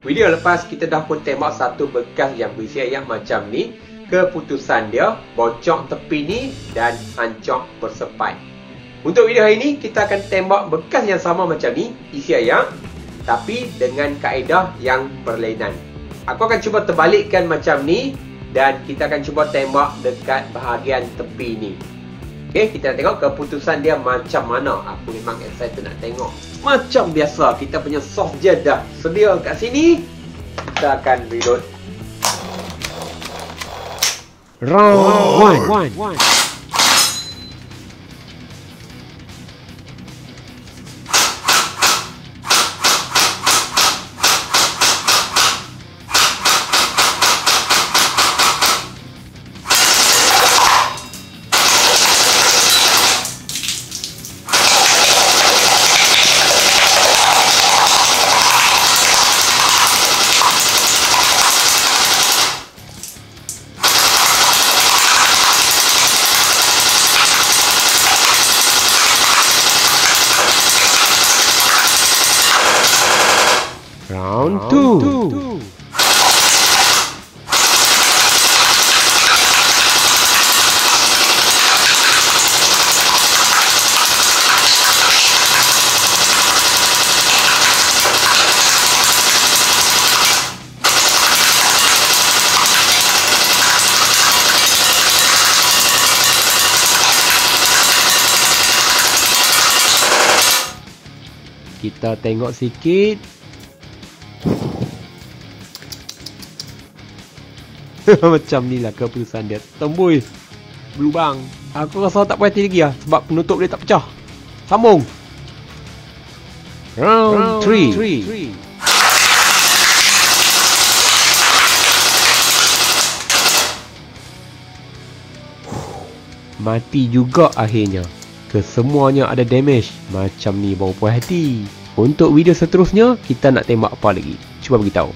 Video lepas kita dah pun tembak satu bekas yang berisi ayam macam ni. Keputusan dia bocok tepi ni dan hancur bersepai. Untuk video hari ni kita akan tembak bekas yang sama macam ni, isi ayam, tapi dengan kaedah yang berlainan. Aku akan cuba terbalikkan macam ni dan kita akan cuba tembak dekat bahagian tepi ni. Okey, kita nak tengok keputusan dia macam mana. Aku memang excited nak tengok. Macam biasa, kita punya soft je dah sedia kat sini. Kita akan reload. Round 1. Round 2. Kita tengok sikit. Macam ni lah keputusan dia. Tembus berlubang. Aku rasa tak berhenti lagi lah, sebab penutup dia tak pecah. Sambung. Round 3. Mati juga akhirnya. Kesemuanya ada damage. Macam ni baru puas hati. Untuk video seterusnya, kita nak tembak apa lagi? Cuba beritahu.